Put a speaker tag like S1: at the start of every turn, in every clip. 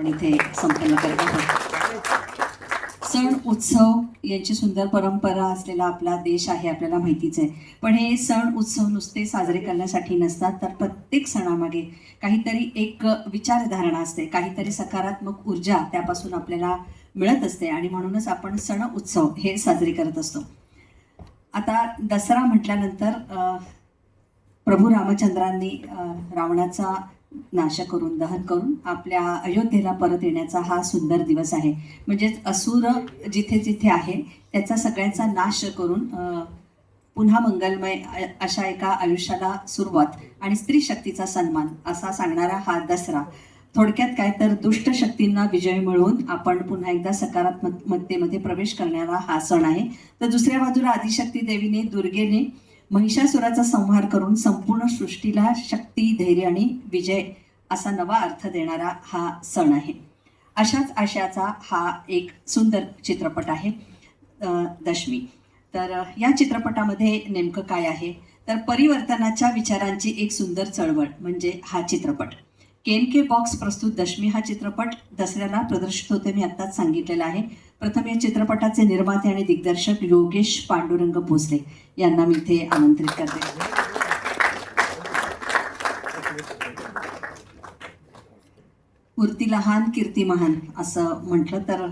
S1: आपण इथे संपन्न करत आहोत. सण उत्सव यांची सुंदर परंपरा असलेला आपला देश आहे, आपल्याला माहितीच आहे. पण हे सण उत्सव नुसते साजरे करण्यासाठी नसतात, तर प्रत्येक सणामागे काहीतरी एक विचारधारणा असते, काहीतरी सकारात्मक ऊर्जा त्यापासून आपल्याला मिळत असते आणि म्हणूनच आपण सण उत्सव हे साजरे करत असतो. आता दसरा म्हटल्यानंतर प्रभू रामचंद्रांनी रावणाचा नाश करून दहन करून आपल्या अयोध्येला परत येण्याचा हा सुंदर दिवस आहे. म्हणजेच असुर जिथे जिथे आहे त्याचा सगळ्यांचा नाश करून पुन्हा मंगलमय अशा एका आयुष्याला सुरुवात आणि स्त्री शक्तीचा सन्मान असा सांगणारा हा दसरा. थोडक्यात काय तर दुष्ट शक्तींना विजय मिळवून आपण पुन्हा एकदा सकारात्मकतेमध्ये प्रवेश करणारा हा सण आहे. तर दुसऱ्या बाजूला आदिशक्ती देवीने दुर्गेने महिषासुराचा संहार करून संपूर्ण सृष्टीला शक्ती, धैर्य आणि विजय असा नवा अर्थ देणारा हा सण आहे. अशाच आशयाचा हा एक सुंदर चित्रपट आहे दशमी. तर या चित्रपटामध्ये नेमकं काय आहे तर परिवर्तनाच्या विचारांची एक सुंदर चळवळ म्हणजे हा चित्रपट. KNK बॉक्स प्रस्तुत दशमी हा चित्रपट दसऱ्याला प्रदर्शित होते, मी आत्ताच सांगितलेलं आहे. प्रथम या चित्रपटाचे निर्माते आणि दिग्दर्शक योगेश पांडुरंग भोसले यांना मी इथे आमंत्रित करते. मूर्ती लहान कीर्ती महान असं म्हटलं तर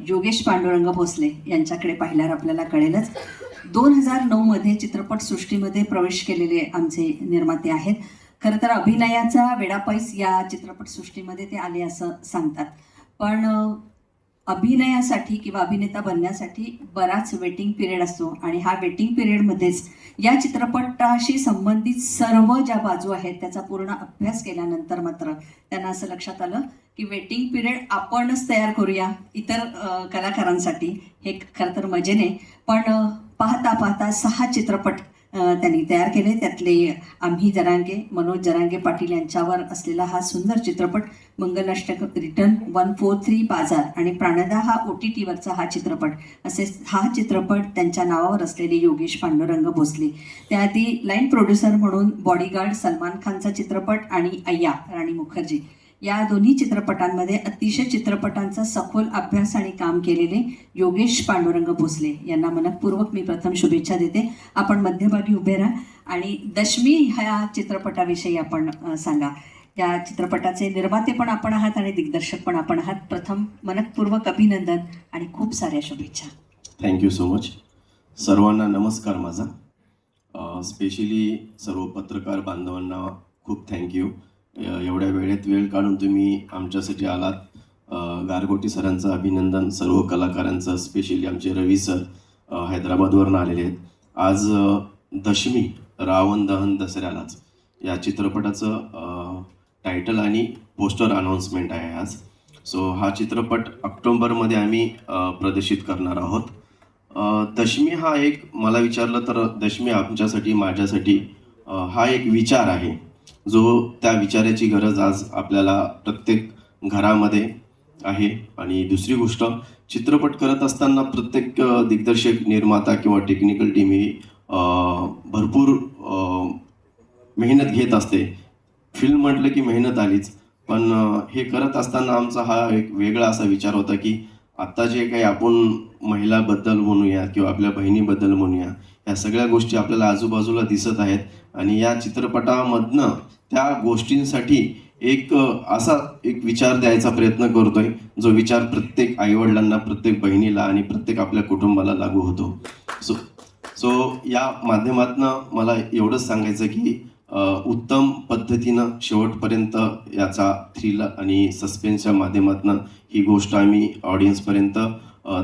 S1: योगेश पांडुरंग भोसले यांच्याकडे पाहिल्यावर आपल्याला कळेलच. 2009 मध्ये चित्रपटसृष्टीमध्ये प्रवेश केलेले आमचे निर्माते आहेत. खरं तर अभिनयाचा वेडापैस या चित्रपटसृष्टीमध्ये ते आले असं सांगतात, पण अभिनयासाठी किंवा अभिनेता बनण्यासाठी बराच वेटिंग पिरियड असतो आणि हा वेटिंग पिरियडमध्येच या चित्रपटाशी संबंधित सर्व ज्या बाजू आहेत त्याचा पूर्ण अभ्यास केल्यानंतर मात्र त्यांना असं लक्षात आलं की वेटिंग पिरियड आपणच तयार करूया इतर कलाकारांसाठी. हे खरं तर मजेने, पण पाहता पाहता 6 चित्रपट त्यांनी तयार केले. त्यातले आम्ही जरांगे, मनोज जरांगे पाटील यांच्यावर असलेला हा सुंदर चित्रपट, मंगलाष्टक रिटर्न, 143 बाजार आणि प्राणदा हा OTTवरचा हा चित्रपट, असे हा चित्रपट त्यांच्या नावावर असलेले योगेश पांडुरंग भोसले. त्याआधी लाईन प्रोड्युसर म्हणून बॉडीगार्ड सलमान खानचा चित्रपट आणि अय्या राणी मुखर्जी या दोन्ही चित्रपटांमध्ये अतिशय चित्रपटांचा सखोल अभ्यास आणि काम केलेले योगेश पांडुरंग भोसले यांना मनपूर्वक मी प्रथम शुभेच्छा देते. आपण मध्यभागी उभे राहा आणि दशमी ह्या चित्रपटाविषयी आपण सांगा. या चित्रपटाचे निर्माते पण आपण आहात आणि दिग्दर्शक पण आपण आहात. प्रथम मनपूर्वक अभिनंदन आणि खूप साऱ्या शुभेच्छा.
S2: Thank you so much. सर्वांना नमस्कार माझा. स्पेशली सर्व पत्रकार बांधवांना खूप थँक्यू. एवढ्या वेळेत वेळ काढून तुम्ही आमच्यासाठी आलात. गारगोटी सरांचं अभिनंदन, सर्व कलाकारांचं, स्पेशली आमचे रवी सर हैदराबादवरून आलेले आहेत. आज दशमी रावण दहन दसऱ्यालाच या चित्रपटाचं टायटल आणि पोस्टर अनाऊन्समेंट आहे आज. सो हा चित्रपट ऑक्टोबरमध्ये आम्ही प्रदर्शित करणार आहोत. दशमी हा एक, मला विचारलं तर दशमी आमच्यासाठी, माझ्यासाठी हा एक विचार आहे, जो त्या विचाराची गरज आज आपल्याला प्रत्येक घरामध्ये आहे. आणि दुसरी गोष्ट, चित्रपट करत असताना प्रत्येक दिग्दर्शक, निर्माता किंवा टेक्निकल टीम ही भरपूर मेहनत घेत असते. फिल्म म्हटलं की मेहनत आलीच, पण हे करत असताना आमचा हा एक वेगळा असा विचार होता की आत्ता जे काही आपण महिलाबद्दल म्हणूया किंवा आपल्या बहिणीबद्दल म्हणूया, या सगळ्या गोष्टी आपल्याला आजूबाजूला दिसत आहेत आणि या चित्रपटामधनं त्या गोष्टींसाठी एक असा एक विचार द्यायचा प्रयत्न करतोय, जो विचार प्रत्येक आईवडिलांना, प्रत्येक बहिणीला आणि प्रत्येक आपल्या कुटुंबाला लागू होतो. सो या माध्यमातून मला एवढंच सांगायचं की उत्तम पद्धतीनं शेवटपर्यंत याचा थ्रिल आणि सस्पेन्सच्या माध्यमातून ही गोष्ट आम्ही ऑडियन्सपर्यंत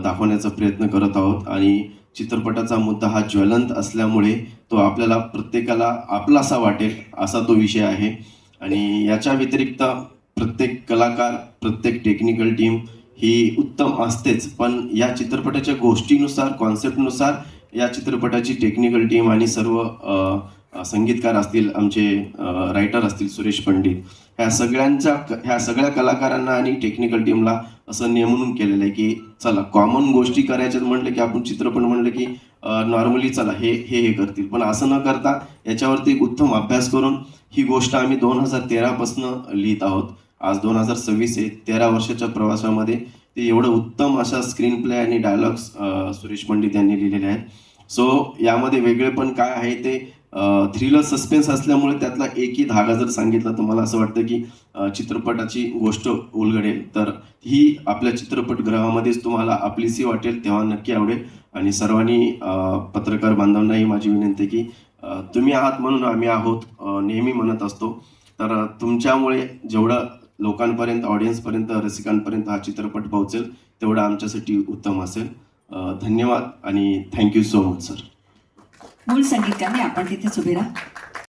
S2: दाखवण्याचा प्रयत्न करत आहोत. आणि चित्रपटाचा मुद्दा हा ज्वलंत असल्यामुळे तो आपल्याला प्रत्येकाला आपलासा वाटेल असा तो विषय आहे. आणि याच्या व्यतिरिक्त प्रत्येक कलाकार, प्रत्येक टेक्निकल टीम ही उत्तम असतेच, पण या चित्रपटाच्या गोष्टीनुसार, कॉन्सेप्टनुसार या चित्रपटाची टेक्निकल टीम आणि सर्व संगीतकार असतील, आमचे रायटर असतील सुरेश पंडित, ह्या सगळ्या कलाकारांना आणि टेक्निकल टीमला असं नेमून केलेलं आहे की चला कॉमन गोष्टी करायच्यात म्हटलं की आपण चित्रपट म्हटलं की नॉर्मली चला हे करतील, पण असं न करता याच्यावरती एक उत्तम अभ्यास करून ही गोष्ट आम्ही 2013 पासून लिहित आहोत. आज 2026 आहे. 13 वर्षाच्या प्रवासामध्ये ते एवढं उत्तम अशा स्क्रीन प्ले आणि डायलॉग्स सुरेश पंडित यांनी लिहिलेले आहेत. सो यामध्ये वेगळेपण काय आहे ते थ्रिलर सस्पेन्स असल्यामुळे त्यातला एकही धागा जर सांगितला तर मला असं वाटतं की चित्रपटाची गोष्ट उलगडेल. तर ही आपल्या चित्रपटगृहामध्येच तुम्हाला आपलीशी वाटेल, तेव्हा नक्की आवडेल. आणि सर्वांनी पत्रकार बांधवांनाही माझी विनंती आहे की तुम्ही आहात म्हणून आम्ही आहोत नेहमी म्हणत असतो. तर तुमच्यामुळे जेवढं लोकांपर्यंत, ऑडियन्सपर्यंत, रसिकांपर्यंत हा चित्रपट पोहोचेल तेवढं आमच्यासाठी उत्तम असेल. धन्यवाद आणि थँक्यू सो मच सर.
S1: मूळ संगीतकार आपण तिथेच उभे राहा.